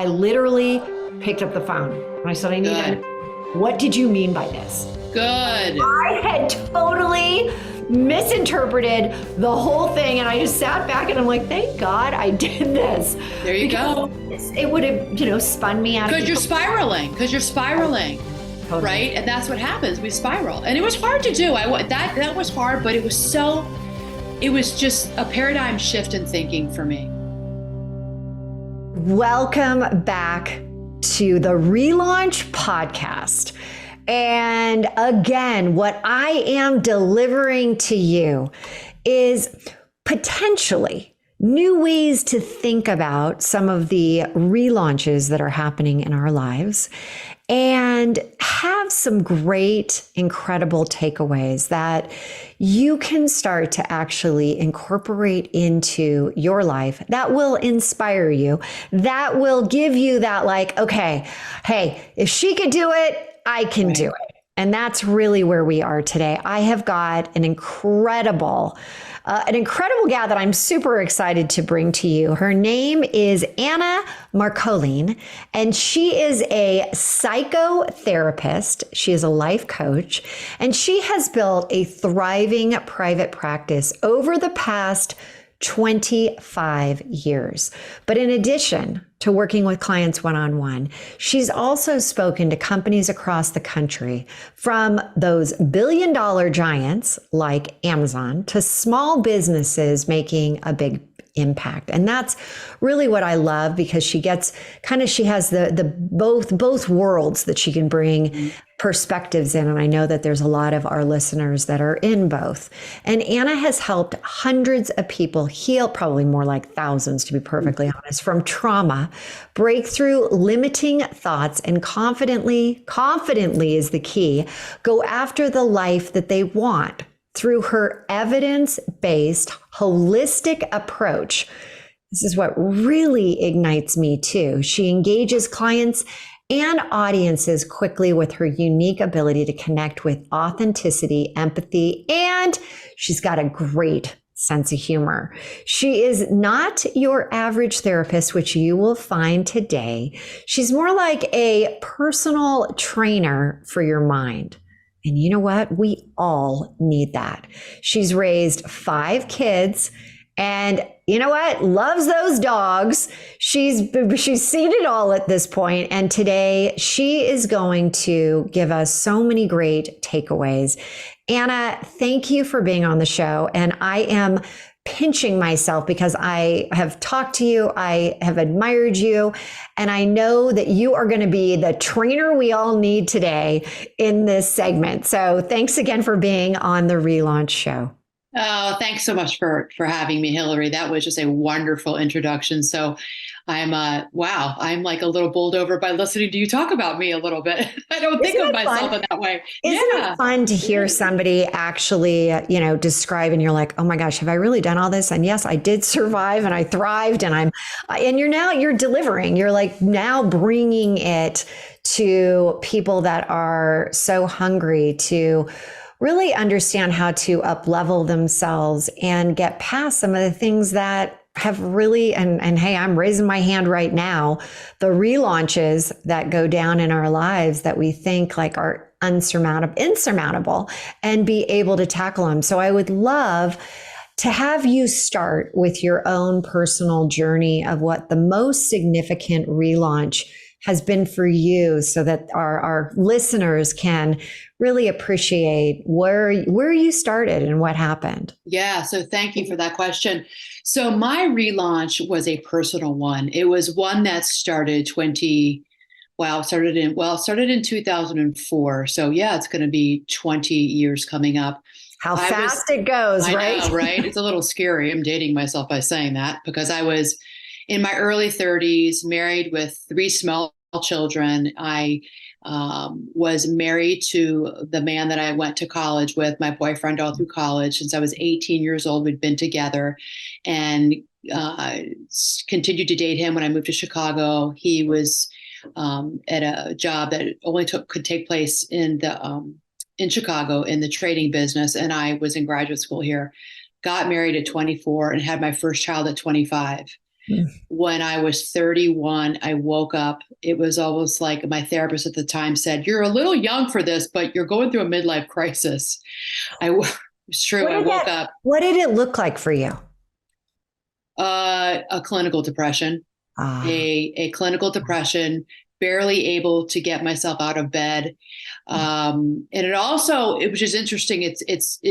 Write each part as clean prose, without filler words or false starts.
I literally picked up the phone and I said, I need to know, what did you mean by this? Good. I had totally misinterpreted the whole thing, and I just sat back and I'm like, thank God I did this. There you go. It would have, spun me out. Because you're spiraling. Totally. Right? And that's what happens. We spiral. And it was hard to do. That was hard, but it was just a paradigm shift in thinking for me. Welcome back to the Relaunch podcast. And again, what I am delivering to you is potentially new ways to think about some of the relaunches that are happening in our lives and have some great, incredible takeaways that you can start to actually incorporate into your life that will inspire you, that will give you that like, okay, hey, if she could do it, I can do it. And that's really where we are today. I have got an incredible gal that I'm super excited to bring to you. Her name is Anna Marcolin, and she is a psychotherapist. She is a life coach, and she has built a thriving private practice over the past 25 years. But in addition to working with clients one-on-one, she's also spoken to companies across the country, from those billion-dollar giants like Amazon to small businesses making a big impact. And that's really what I love, because she has the both worlds that she can bring perspectives in. And I know that there's a lot of our listeners that are in both. And Anna has helped hundreds of people heal, probably more like thousands, to be perfectly honest, from trauma, break through limiting thoughts, and confidently is the key, go after the life that they want through her evidence-based, holistic approach. This is what really ignites me too. She engages clients and audiences quickly with her unique ability to connect with authenticity, empathy, and she's got a great sense of humor. She is not your average therapist, which you will find today. She's more like a personal trainer for your mind. And you know what? We all need that. She's raised 5 kids, and you know what? Loves those dogs. She's seen it all at this point. And today she is going to give us so many great takeaways. Anna, thank you for being on the show. And I am pinching myself because I have talked to you, I have admired you, and I know that you are going to be the trainer we all need today in this segment. So thanks again for being on the Relaunch show. Oh, thanks so much for having me, Hilary. That was just a wonderful introduction. So I'm like a little bowled over by listening to you talk about me a little bit. I don't think of myself in that way. Isn't it fun to hear somebody actually, describe, and you're like, oh my gosh, have I really done all this? And yes, I did survive and I thrived, and you're delivering, you're like now bringing it to people that are so hungry to really understand how to up-level themselves and get past some of the things that have really, and hey, I'm raising my hand right now, the relaunches that go down in our lives that we think like are insurmountable, and be able to tackle them. So I would love to have you start with your own personal journey of what the most significant relaunch has been for you, so that our listeners can really appreciate where you started and what happened. Yeah. So thank you for that question. So my relaunch was a personal one. It was one that started in 2004. So yeah, it's going to be 20 years coming up. How fast it goes, right? I know, right? It's a little scary. I'm dating myself by saying that, because I was in my early 30s, married with 3 small children. I was married to the man that I went to college with, my boyfriend all through college. Since I was 18 years old, we'd been together, and continued to date him when I moved to Chicago. He was at a job that only could take place in Chicago in the trading business, and I was in graduate school here. Got married at 24 and had my first child at 25. Mm. When I was 31, I woke up. It was almost like my therapist at the time said, "You're a little young for this, but you're going through a midlife crisis." It's true. I woke up What did it look like for you? a clinical depression, Ah, a clinical depression, barely able to get myself out of bed. And it also, which is interesting,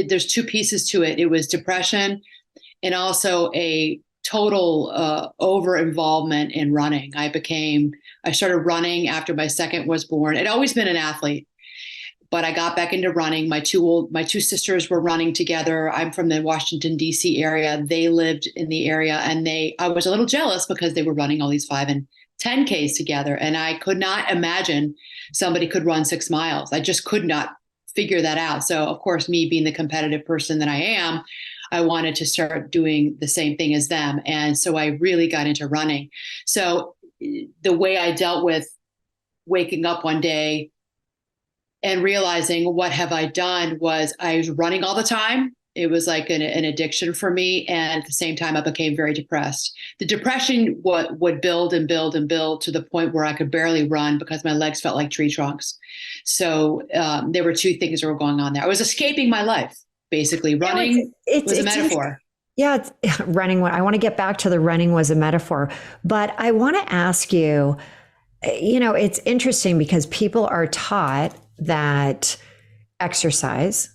there's two pieces to it. It was depression and also a total over involvement in running. I started running after my second was born. I'd always been an athlete, but I got back into running. My two sisters were running together. I'm from the Washington, D.C. area. They lived in the area, and I was a little jealous because they were running all these 5 and 10Ks together. And I could not imagine somebody could run 6 miles. I just could not figure that out. So of course, me being the competitive person that I am, I wanted to start doing the same thing as them. And so I really got into running. So the way I dealt with waking up one day and realizing what have I done was I was running all the time. It was like an addiction for me. And at the same time, I became very depressed. The depression would build and build and build to the point where I could barely run because my legs felt like tree trunks. So there were two things that were going on there. I was escaping my life, basically. Running was a metaphor. Yeah, running. I want to get back to the running was a metaphor, but I want to ask you, it's interesting because people are taught that exercise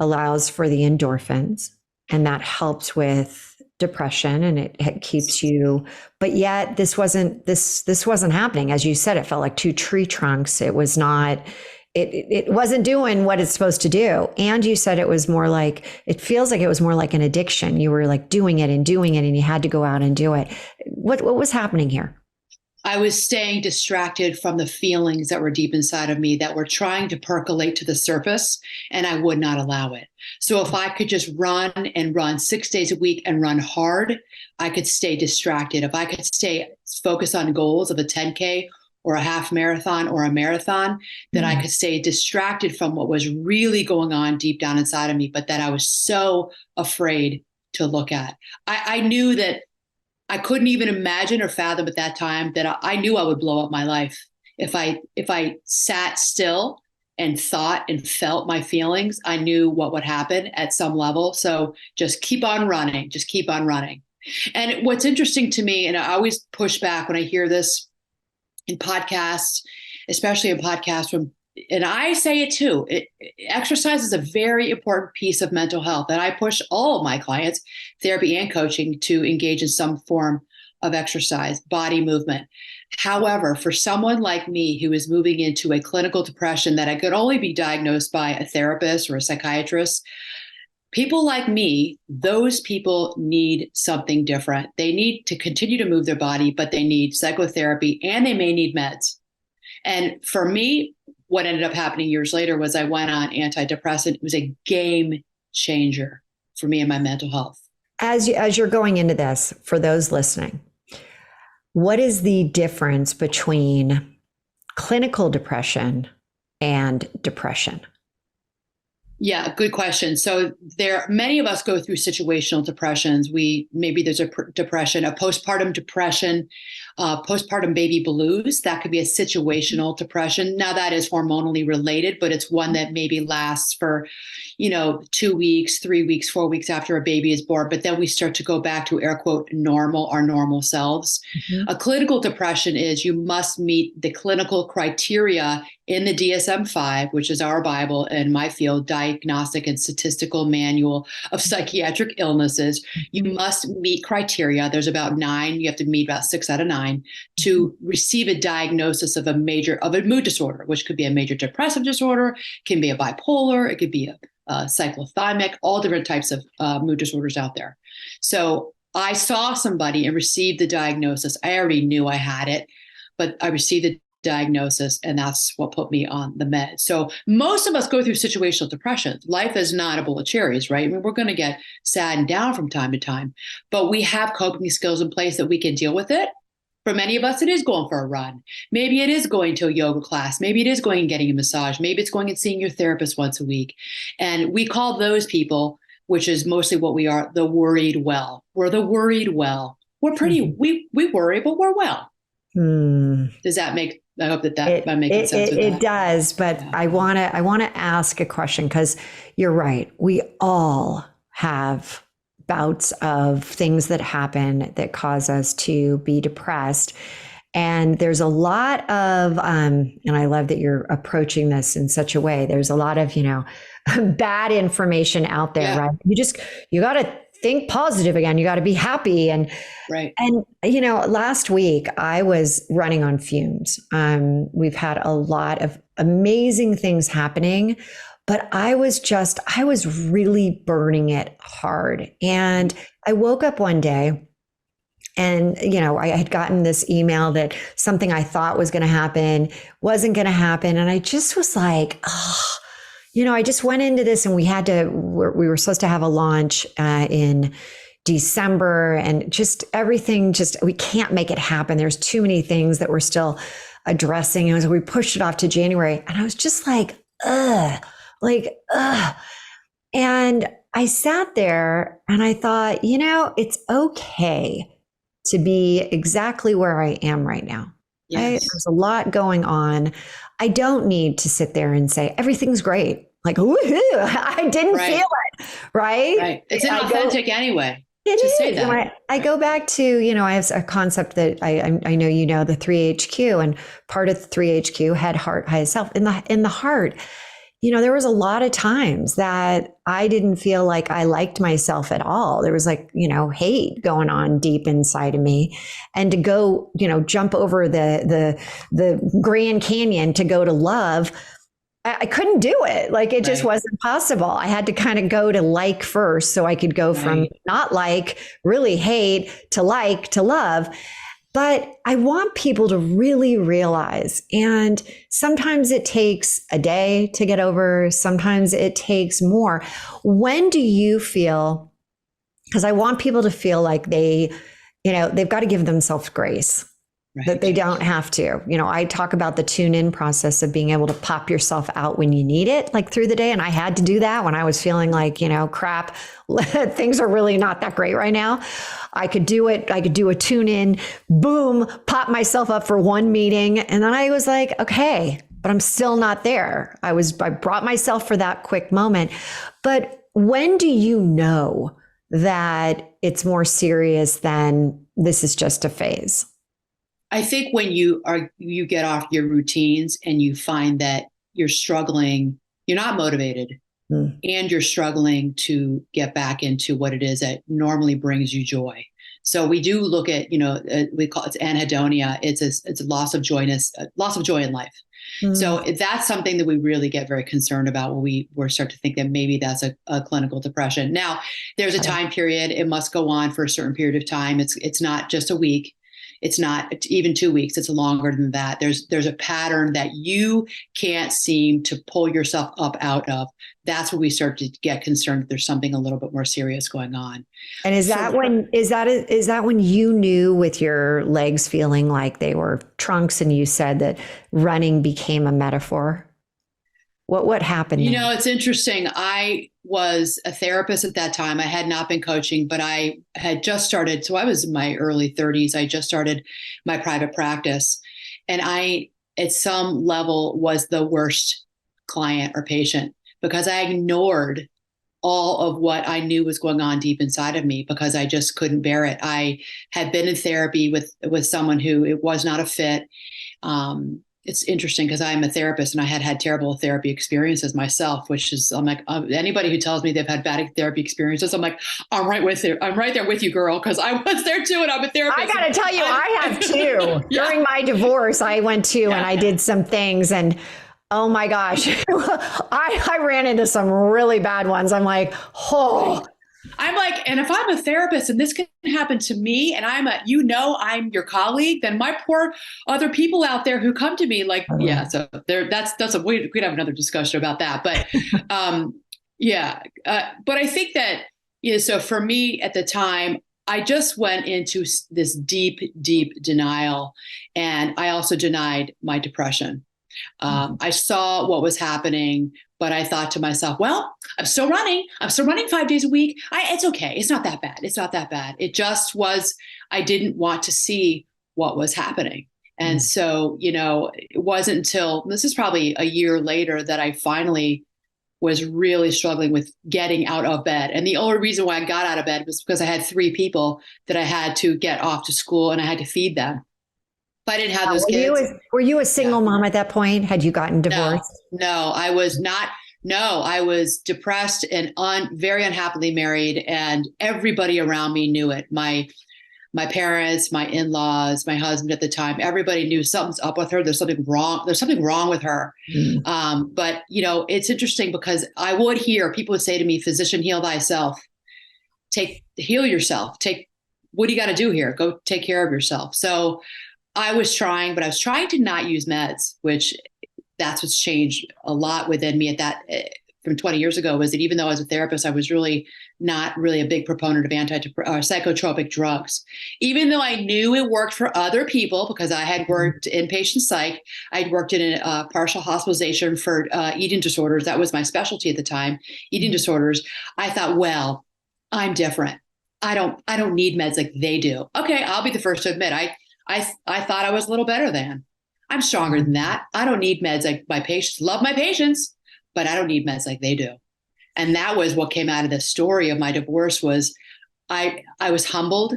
allows for the endorphins and that helps with depression and it keeps you, but yet this wasn't happening. As you said, it felt like two tree trunks. It was not, it wasn't doing what it's supposed to do. And you said it was more like, it feels like it was more like an addiction. You were like doing it and you had to go out and do it. What was happening here? I was staying distracted from the feelings that were deep inside of me that were trying to percolate to the surface, and I would not allow it. So if I could just run and run 6 days a week and run hard, I could stay distracted. If I could stay focused on goals of a 10K or a half marathon or a marathon, then I could stay distracted from what was really going on deep down inside of me, but that I was so afraid to look at. I knew that I couldn't even imagine or fathom at that time that I knew I would blow up my life if I sat still and thought and felt my feelings. I knew what would happen at some level. So just keep on running, just keep on running. And what's interesting to me, and I always push back when I hear this in podcasts, especially in podcasts from, and I say it too, exercise is a very important piece of mental health. And I push all of my clients, therapy and coaching, to engage in some form of exercise, body movement. However, for someone like me who is moving into a clinical depression that I could only be diagnosed by a therapist or a psychiatrist, people like me, those people need something different. They need to continue to move their body, but they need psychotherapy and they may need meds. And for me, what ended up happening years later was I went on antidepressant. It was a game changer for me and my mental health. As you're going into this, for those listening, what is the difference between clinical depression and depression? Yeah, good question. So many of us go through situational depressions. Maybe there's a depression, a postpartum depression, postpartum baby blues. That could be a situational depression. Now that is hormonally related, but it's one that maybe lasts for, 2 weeks, 3 weeks, 4 weeks after a baby is born. But then we start to go back to air quote our normal selves. Mm-hmm. A clinical depression is you must meet the clinical criteria in the DSM-5, which is our Bible in my field, Diagnostic and Statistical Manual of Psychiatric Illnesses. You must meet criteria. There's about 9. You have to meet about 6 out of 9 to receive a diagnosis of a mood disorder, which could be a major depressive disorder, can be a bipolar, it could be a cyclothymic, all different types of mood disorders out there. So I saw somebody and received the diagnosis. I already knew I had it, but I received the diagnosis, and that's what put me on the med. So most of us go through situational depression. Life is not a bowl of cherries, right? I mean, we're going to get sad and down from time to time, but we have coping skills in place that we can deal with it. For many of us, it is going for a run. Maybe it is going to a yoga class. Maybe it is going and getting a massage. Maybe it's going and seeing your therapist once a week. And we call those people, which is mostly what we are, the worried well. We're the worried well. we're pretty, we worry, but we're well. Does that make, I hope I'm making sense with that. It does, but I want to ask a question, because you're right. We all have bouts of things that happen that cause us to be depressed. And there's a lot of, and I love that you're approaching this in such a way. There's a lot of, bad information out there, right? You got to think positive again. You got to be happy. And, right. And, last week I was running on fumes. We've had a lot of amazing things happening, but I was really burning it hard. And I woke up one day and, I had gotten this email that something I thought was going to happen wasn't going to happen. And I just was like, I just went into this, and we were supposed to have a launch in December, and just everything, we can't make it happen. There's too many things that we're still addressing. And so we pushed it off to January, and I was just like, ugh. And I sat there and I thought, it's okay to be exactly where I am right now. Yes. Right? There's a lot going on. I don't need to sit there and say everything's great. Like, woohoo, I didn't feel it. Right. It's inauthentic anyway. It is. Say that. I go back to, I have a concept that I know, the 3HQ, and part of the 3HQ, head, heart, highest self. In the heart, there was a lot of times that I didn't feel like I liked myself at all. There was hate going on deep inside of me. And to go, jump over the Grand Canyon to go to love, I couldn't do it. It just wasn't possible. I had to kind of go to like first, so I could go from not like, really hate, to like, to love. But I want people to really realize, and sometimes it takes a day to get over, sometimes it takes more. When do you feel, because I want people to feel like they've got to give themselves grace. That they don't have to. I talk about the tune-in process of being able to pop yourself out when you need it, through the day. And I had to do that when I was feeling like, crap, things are really not that great right now. I could do it. I could do a tune-in, boom, pop myself up for one meeting. And then I was like, okay, but I'm still not there. I brought myself for that quick moment. But when do you know that it's more serious than this is just a phase? I think when you get off your routines and you find that you're struggling, you're not motivated, and you're struggling to get back into what it is that normally brings you joy. So we do look at, we call it's anhedonia. It's a loss of joy in life. So that's something that we really get very concerned about when we start to think that maybe that's a clinical depression. Now, there's a time period. It must go on for a certain period of time. It's not just a week. It's not even 2 weeks. It's longer than that. There's a pattern that you can't seem to pull yourself up out of. That's when we start to get concerned that there's something a little bit more serious going on. And is that when you knew, with your legs feeling like they were trunks, and you said that running became a metaphor? What happened? It's interesting. I was a therapist at that time. I had not been coaching, but I had just started. So I was in my early 30s. I just started my private practice. And I, at some level, was the worst client or patient, because I ignored all of what I knew was going on deep inside of me, because I just couldn't bear it. I had been in therapy with someone who it was not a fit. It's interesting because I'm a therapist, and I had terrible therapy experiences myself, which is, I'm like, anybody who tells me they've had bad therapy experiences, I'm like, I'm right there with you, girl. Cause I was there too. And I'm a therapist. I got to tell you, I have too. During my divorce, I went to, and I did some things, and oh my gosh, I ran into some really bad ones. I'm like, I'm like, and if I'm a therapist and this can happen to me, and I'm your colleague, then my poor other people out there who come to me, like, so we could have another discussion about that. But, but I think that, so for me at the time, I just went into this deep, deep denial. And I also denied my depression. I saw what was happening But I thought to myself, well, I'm still running. I'm still running 5 days a week. It's okay. It's not that bad. It's not that bad. It just was, I didn't want to see what was happening. And so, it wasn't until, this is probably a year later, that I finally was really struggling with getting out of bed. And the only reason why I got out of bed was because I had 3 people that I had to get off to school and I had to feed them. If I didn't have those kids. Were you a single mom at that point? Had you gotten divorced? No, I was not. No, I was depressed and very unhappily married, and everybody around me knew it. My parents, my in-laws, my husband at the time, everybody knew something's up with her. There's something wrong. There's something wrong with her. But it's interesting because I would hear people would say to me, "Physician, heal thyself. Heal yourself. What do you got to do here? Go take care of yourself." So I was trying, but I was trying to not use meds, which that's what's changed a lot within me from 20 years ago, was that even though I was a therapist, I was not really a big proponent of psychotropic drugs. Even though I knew it worked for other people, because I had worked inpatient psych, I'd worked in a partial hospitalization for eating disorders. That was my specialty at the time, eating disorders. I thought, well, I'm different. I don't need meds like they do. Okay, I'll be the first to admit I thought I was a little better than. I'm stronger than that. I don't need meds like my patients. Love my patients, but I don't need meds like they do. And that was what came out of the story of my divorce. Was I was humbled,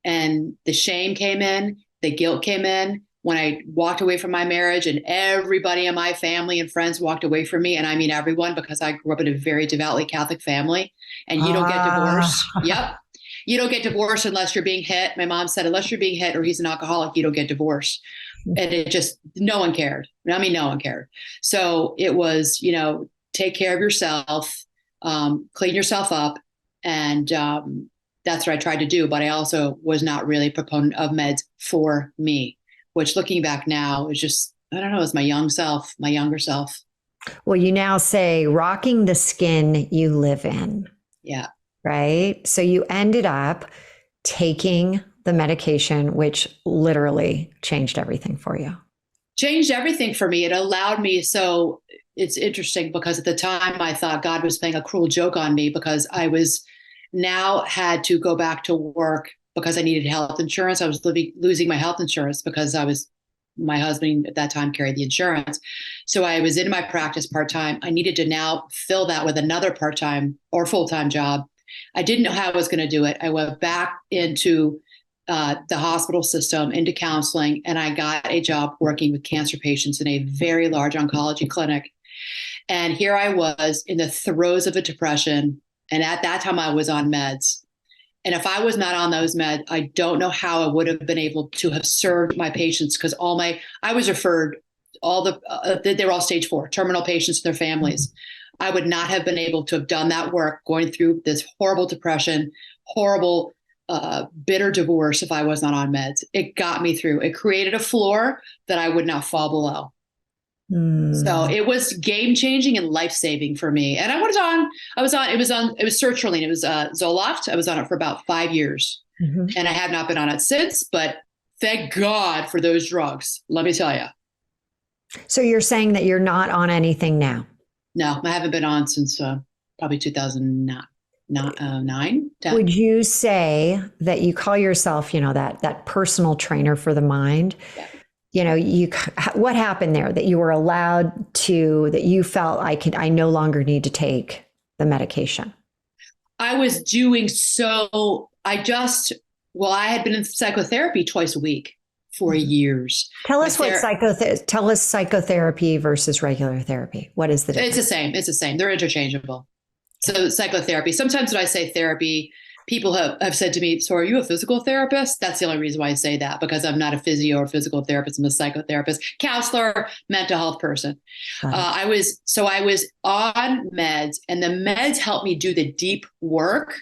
and the shame came in, the guilt came in when I walked away from my marriage, and everybody in my family and friends walked away from me. And I mean everyone, because I grew up in a very devoutly Catholic family, and you don't get divorced. Yep. You don't get divorced unless you're being hit. My mom said, unless you're being hit or he's an alcoholic, you don't get divorced. And it just, no one cared. I mean, no one cared. So it was, take care of yourself, clean yourself up. And that's what I tried to do. But I also was not really a proponent of meds for me, which looking back now is just, I don't know, it's my younger self. Well, you now say rocking the skin you live in. Yeah. Right. So you ended up taking the medication, which literally changed everything for you. Changed everything for me. It allowed me. So it's interesting because at the time I thought God was playing a cruel joke on me, because I was now had to go back to work because I needed health insurance. I was losing my health insurance because my husband at that time carried the insurance. So I was in my practice part-time. I needed to now fill that with another part-time or full-time job. I didn't know how I was going to do it. I went back into the hospital system, into counseling, and I got a job working with cancer patients in a very large oncology clinic. And here I was in the throes of a depression. And at that time I was on meds. And if I was not on those meds, I don't know how I would have been able to have served my patients, because I was referred, they were all stage 4, terminal patients and their families. I would not have been able to have done that work, going through this horrible depression, horrible, bitter divorce, if I was not on meds. It got me through. It created a floor that I would not fall below. So it was game changing and life saving for me. And it was sertraline. It was Zoloft. I was on it for about 5 years, and I have not been on it since, but thank God for those drugs. Let me tell you. So you're saying that you're not on anything now? No, I haven't been on since probably 2009. 10. Would you say that you call yourself, that personal trainer for the mind? Yeah. What happened there that you were allowed to, that you felt I no longer need to take the medication? I was doing so. I had been in psychotherapy twice a week for years. Tell us tell us psychotherapy versus regular therapy. What is the difference? It's the same. They're interchangeable. So psychotherapy, sometimes when I say therapy, people have said to me, so are you a physical therapist? That's the only reason why I say that, because I'm not a physio or physical therapist. I'm a psychotherapist, counselor, mental health person. I was on meds, and the meds helped me do the deep work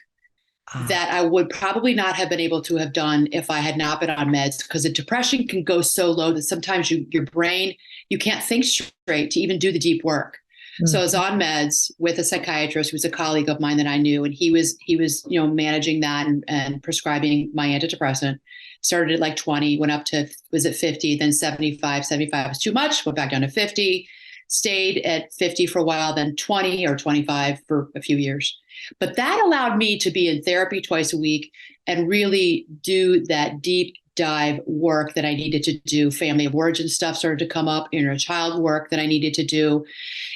that I would probably not have been able to have done if I had not been on meds, because the depression can go so low that sometimes your brain, you can't think straight to even do the deep work. So I was on meds with a psychiatrist who was a colleague of mine that I knew, and he was managing that and prescribing my antidepressant. Started at like 20, went up to, was it 50, then 75 was too much, went back down to 50, stayed at 50 for a while, then 20 or 25 for a few years. But that allowed me to be in therapy twice a week and really do that deep dive work that I needed to do. Family of origin stuff started to come up, inner child work that I needed to do.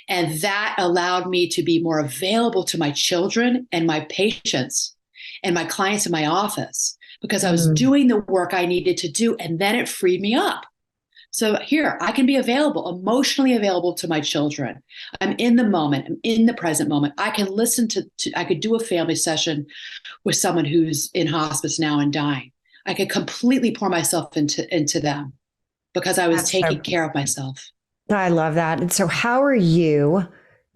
And that allowed me to be more available to my children and my patients and my clients in my office, because I was doing the work I needed to do. And then it freed me up. So here, I can be available, emotionally available to my children. I'm in the moment. I'm in the present moment. I can listen I could do a family session with someone who's in hospice now and dying. I could completely pour myself into them because I was taking care of myself. I love that. And so how are you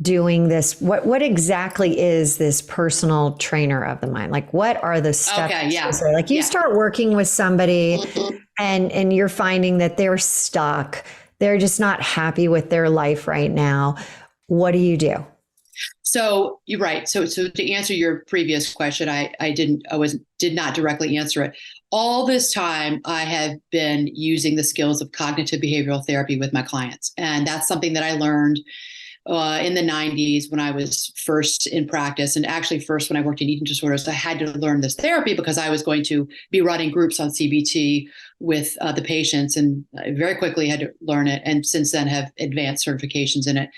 doing this? What exactly is this personal trainer of the mind? Like, what are the steps? Okay, yeah. Like you start working with somebody and you're finding that they're stuck. They're just not happy with their life right now. What do you do? So you're right. So to answer your previous question, I did not directly answer it. All this time, I have been using the skills of cognitive behavioral therapy with my clients. And that's something that I learned in the 90s when I was first in practice. And actually first when I worked in eating disorders, I had to learn this therapy because I was going to be running groups on CBT with the patients, and I very quickly had to learn it. And since then have advanced certifications in it.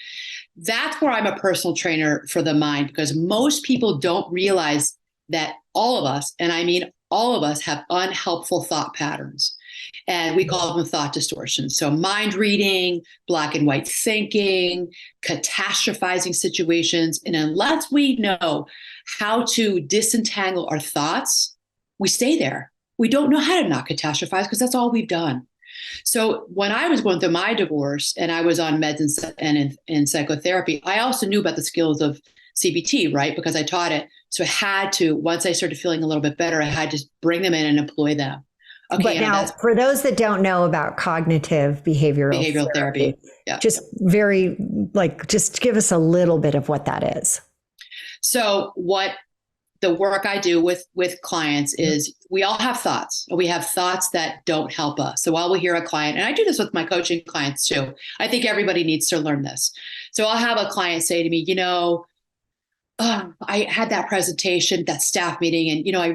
That's where I'm a personal trainer for the mind, because most people don't realize that all of us, and I mean all of us, have unhelpful thought patterns. And we call them thought distortions. So mind reading, black and white thinking, catastrophizing situations. And unless we know how to disentangle our thoughts, we stay there. We don't know how to not catastrophize because that's all we've done. So when I was going through my divorce and I was on meds and in psychotherapy, I also knew about the skills of CBT, right? Because I taught it. So I had to, once I started feeling a little bit better, I had to bring them in and employ them. Okay, but now, for those that don't know about cognitive behavioral therapy, just just give us a little bit of what that is. So what the work I do with clients is we all have thoughts. We have thoughts that don't help us. So while we hear a client, and I do this with my coaching clients too, I think everybody needs to learn this. So I'll have a client say to me, I had that presentation, that staff meeting, and I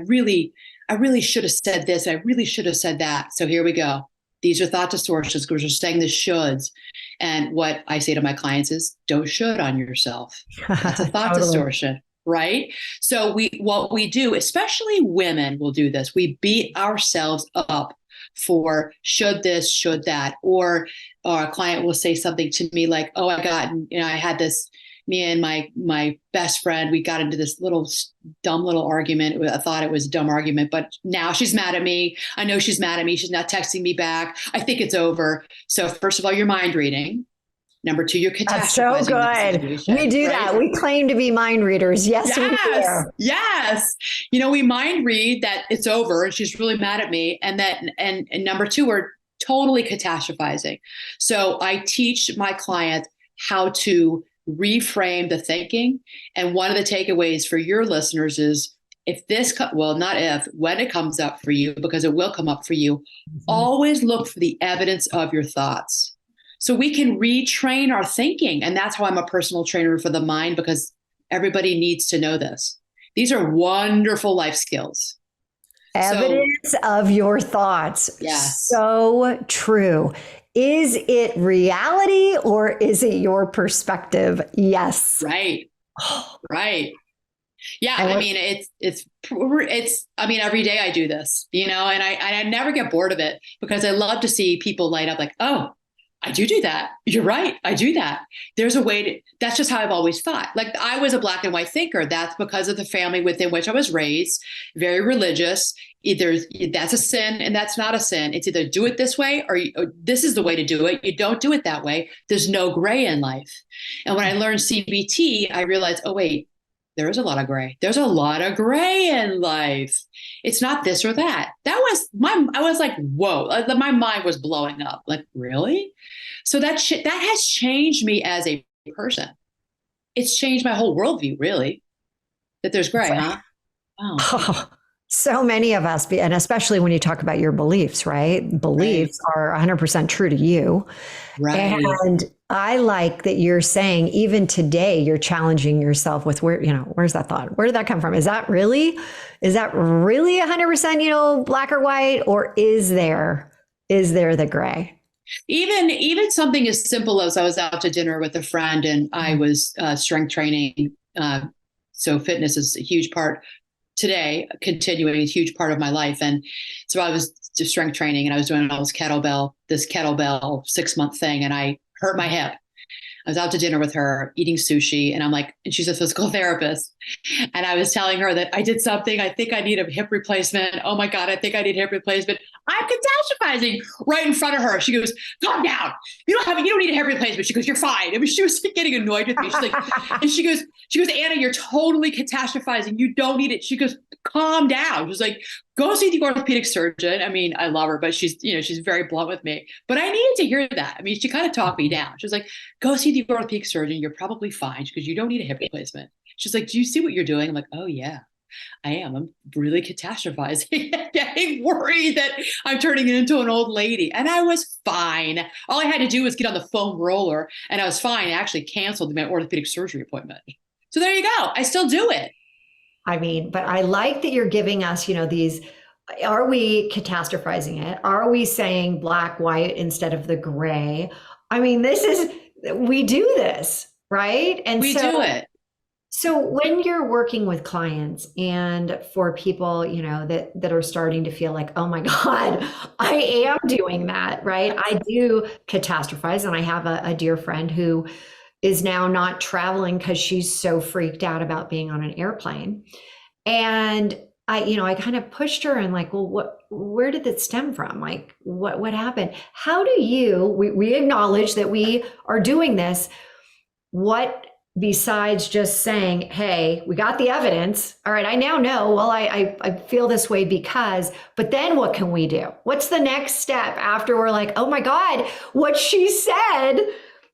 really should have said this. I really should have said that. So here we go. These are thought distortions because we're saying the shoulds. And what I say to my clients is, don't should on yourself. That's a thought distortion, right? So what we do, especially women will do this. We beat ourselves up for should this, should that. Or a client will say something to me like, oh, I had this, me and my best friend, we got into this dumb little argument. I thought it was a dumb argument, but now she's mad at me. I know she's mad at me. She's not texting me back. I think it's over. So first of all, you're mind reading. Number two, you're catastrophizing. That's so good. We do that. We claim to be mind readers. Yes, we do. Yes. We mind read that it's over and she's really mad at me. And number two, we're totally catastrophizing. So I teach my client how to reframe the thinking. And one of the takeaways for your listeners is when it comes up for you, because it will come up for you, always look for the evidence of your thoughts. So we can retrain our thinking. And that's how I'm a personal trainer for the mind, because everybody needs to know this. These are wonderful life skills. Evidence of your thoughts. Yes. So true. Is it reality or is it your perspective? Yes. Right. Right. Yeah. Every day I do this, and I never get bored of it because I love to see people light up like, oh, I do that. You're right. I do that. There's a way that's just how I've always thought. Like I was a black and white thinker. That's because of the family within which I was raised, very religious. Either that's a sin and that's not a sin. It's either do it this way or this is the way to do it. You don't do it that way. There's no gray in life. And when I learned CBT, I realized, oh, wait, there is a lot of gray. There's a lot of gray in life. It's not this or that. I was like, whoa, my mind was blowing up. Like, really? So that has changed me as a person. It's changed my whole worldview, really, that there's gray, huh? Wow. So many of us, and especially when you talk about your beliefs, right? Right. Beliefs are 100% true to you. Right. And I like that you're saying even today you're challenging yourself with where's that thought? Where did that come from? Is that really 100%, black or white, or is there the gray? Even something as simple as I was out to dinner with a friend and I was strength training. So fitness is a huge part today, continuing a huge part of my life. And so I was just strength training and I was doing all this kettlebell 6-month thing, and I hurt my hip. I was out to dinner with her eating sushi, and I'm like, and she's a physical therapist. And I was telling her that I did something. I think I need a hip replacement. Oh my God, I think I need hip replacement. I'm catastrophizing right in front of her. She goes, calm down. You don't need a hip replacement. She goes, you're fine. I mean, she was getting annoyed with me. She's like, and she goes, Anna, you're totally catastrophizing. You don't need it. She goes, calm down. She was like, go see the orthopedic surgeon. I mean, I love her, but she's very blunt with me. But I needed to hear that. I mean, she kind of talked me down. She was like, go see the orthopedic surgeon. You're probably fine because you don't need a hip replacement. She's like, do you see what you're doing? I'm like, oh yeah, I am. I'm really catastrophizing, getting worried that I'm turning into an old lady. And I was fine. All I had to do was get on the foam roller and I was fine. I actually canceled my orthopedic surgery appointment. So there you go. I still do it. I mean, but I like that you're giving us, these. Are we catastrophizing it? Are we saying black, white instead of the gray? I mean, we do this, right? And We do it. So when you're working with clients and for people, that are starting to feel like, oh my God, I am doing that, right? I do catastrophize. And I have a dear friend who is now not traveling because she's so freaked out about being on an airplane. And I kind of pushed her and like, well, where did that stem from? Like, what happened? How do we acknowledge that we are doing this? What, besides just saying, hey, we got the evidence. All right, I now know, well, I feel this way because, but then what can we do? What's the next step after we're like, oh my God, what she said,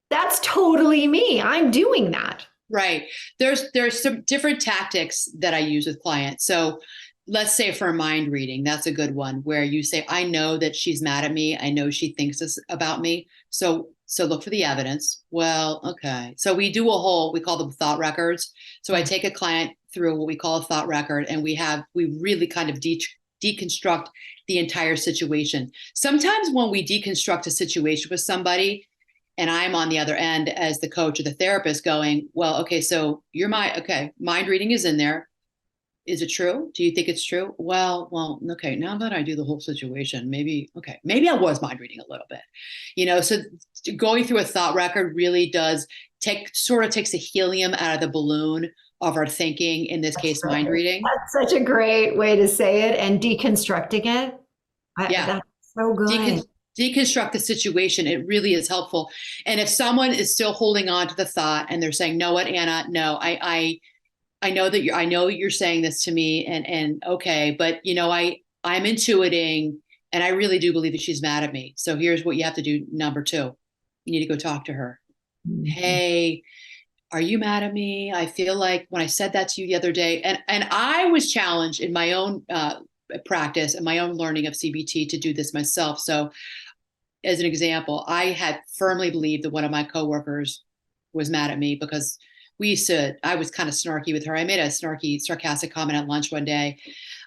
that's totally me. I'm doing that. Right. There's some different tactics that I use with clients. So let's say for a mind reading, that's a good one where you say, I know that she's mad at me. I know she thinks this about me. So look for the evidence. Well, okay. So we call them thought records. So I take a client through what we call a thought record, and we really kind of deconstruct the entire situation. Sometimes when we deconstruct a situation with somebody, and I'm on the other end as the coach or the therapist going, well, okay, so mind reading is in there. Is it true? Do you think it's true? Well, okay. Now that I do the whole situation, maybe I was mind reading a little bit, so going through a thought record really does takes the helium out of the balloon of our thinking, in this case, mind reading. That's such a great way to say it, and deconstructing it. Yeah. That's so good. Deconstruct the situation. It really is helpful. And if someone is still holding on to the thought and they're saying, no, what, Anna, no, I know that I know you're saying this to me and okay, but I'm intuiting and I really do believe that she's mad at me. So here's what you have to do. Number 2, you need to go talk to her. Mm-hmm. Hey, are you mad at me? I feel like when I said that to you the other day, and I was challenged in my own practice and my own learning of CBT to do this myself. So as an example, I had firmly believed that one of my coworkers was mad at me because I was kind of snarky with her. I made a sarcastic comment at lunch one day.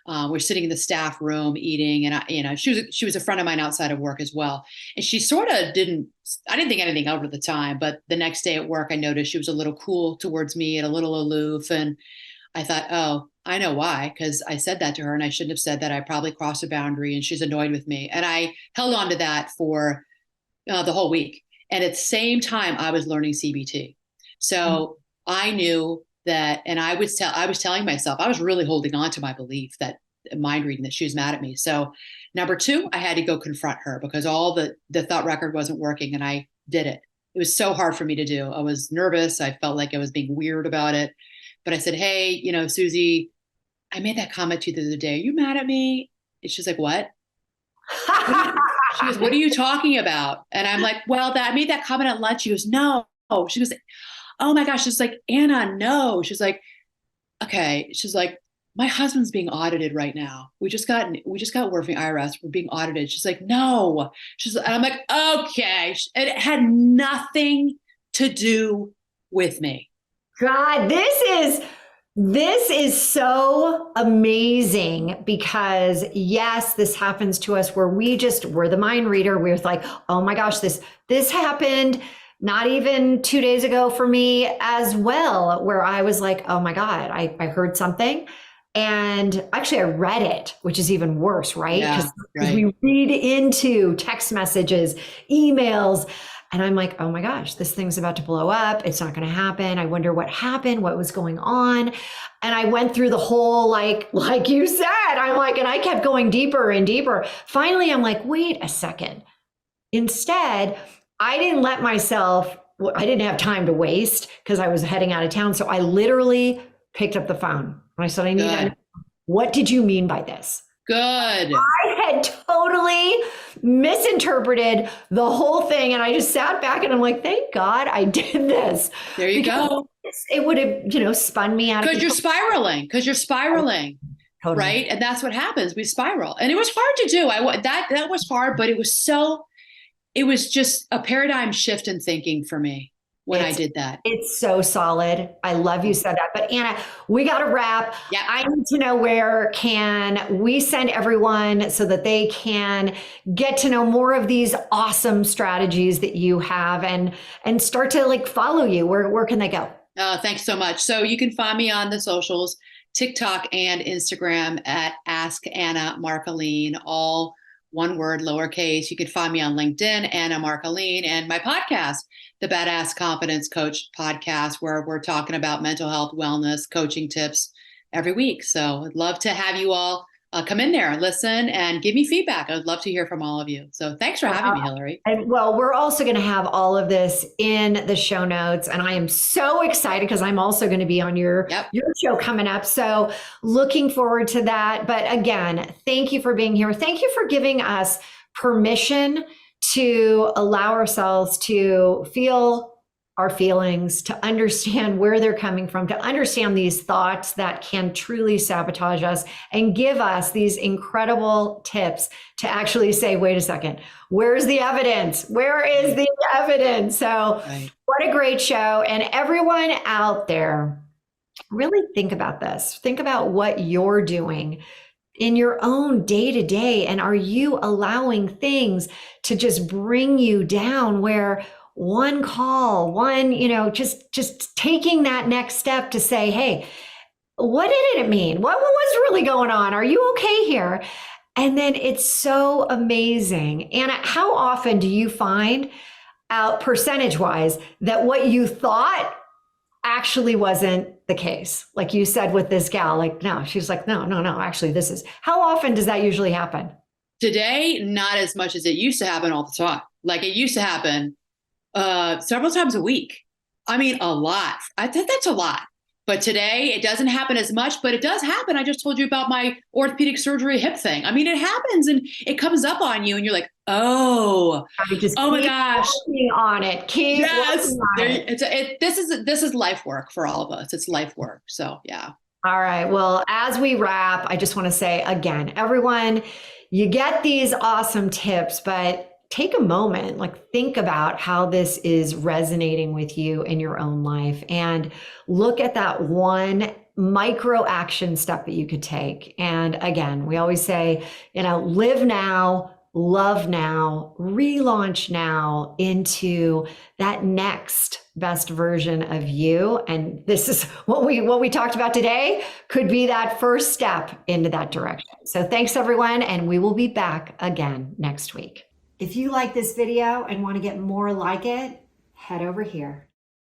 We're sitting in the staff room eating, and she was a friend of mine outside of work as well. And she sort of I didn't think anything of it at the time, but the next day at work, I noticed she was a little cool towards me and a little aloof. And I thought, oh, I know why, because I said that to her and I shouldn't have said that. I probably crossed a boundary and she's annoyed with me. And I held on to that for the whole week. And at the same time, I was learning CBT. So I knew that, and I was telling myself, I was really holding on to my belief that mind reading, that she was mad at me. So number 2, I had to go confront her because all the thought record wasn't working, and I did it. It was so hard for me to do. I was nervous. I felt like I was being weird about it. But I said, hey, Susie, I made that comment to you the other day. Are you mad at me? And she's like, what? She goes, what are you talking about? And I'm like, well, I made that comment at lunch. She goes, no. She goes, oh my gosh. She's like, Anna, no. She's like, okay. She's like, my husband's being audited right now. We just got word from the IRS. We're being audited. She's like, no. And I'm like, okay. And it had nothing to do with me. God, this is so amazing because yes, this happens to us where we're the mind reader. We're like, oh my gosh, this happened not even 2 days ago for me as well, where I was like, oh my God, I heard something. And actually I read it, which is even worse, right? Yeah, Because right. we read into text messages, emails, and I'm like, oh my gosh, this thing's about to blow up. It's not going to happen. I wonder what happened, what was going on. And I went through the whole, like you said, I'm like, and I kept going deeper and deeper. Finally, I'm like, wait a second. Instead, I didn't have time to waste because I was heading out of town. So I literally picked up the phone and I said, I need to know, what did you mean by this? Good. I had totally misinterpreted the whole thing. And I just sat back and I'm like, thank God I did this. There you go. It would have, spun me out. Because you're spiraling. Totally. Right. And that's what happens. We spiral. And it was hard to do. That was hard, but it was just a paradigm shift in thinking for me when I did that. It's so solid. I love you said that. But Anna, we got to wrap. Yeah. I need to know, where can we send everyone so that they can get to know more of these awesome strategies that you have and start to follow you? Where can they go? Thanks so much. So you can find me on the socials, TikTok and Instagram at Ask Anna Marcolin, all one word, lowercase. You can find me on LinkedIn, Anna Marcolin, and my podcast, the Badass Confidence Coach podcast, where we're talking about mental health, wellness, coaching tips every week. So I'd love to have you all come in there, listen, and give me feedback. I'd love to hear from all of you. So thanks for having me, Hilary. And well, we're also going to have all of this in the show notes. And I am so excited because I'm also going to be on your show coming up. So looking forward to that. But again, thank you for being here. Thank you for giving us permission to allow ourselves to feel our feelings, to understand where they're coming from, to understand these thoughts that can truly sabotage us and give us these incredible tips to actually say, wait a second, where's the evidence? Where is the evidence? So What a great show. And everyone out there, really think about this. Think about what you're doing in your own day to day. And are you allowing things to just bring you down where one call, just taking that next step to say, hey, what did it mean? What was really going on? Are you okay here? And then it's so amazing. Anna, how often do you find out percentage wise that what you thought actually wasn't the case? Like you said with this gal, no, she's like, no, actually this is. How often does that usually happen? Today, not as much as it used to happen all the time. Like it used to happen several times a week. I mean, a lot. I think that's a lot. But today it doesn't happen as much, but it does happen. I just told you about my orthopedic surgery hip thing. I mean, it happens and it comes up on you and you're like, oh my gosh. Working on it. Keep working on it. This is life work for all of us. It's life work. So yeah. All right. Well, as we wrap, I just want to say again, everyone, you get these awesome tips, but take a moment, think about how this is resonating with you in your own life and look at that one micro action step that you could take. And again, we always say, live now, love now, relaunch now into that next best version of you. And this is what we talked about today could be that first step into that direction. So thanks everyone. And we will be back again next week. If you like this video and want to get more like it, head over here.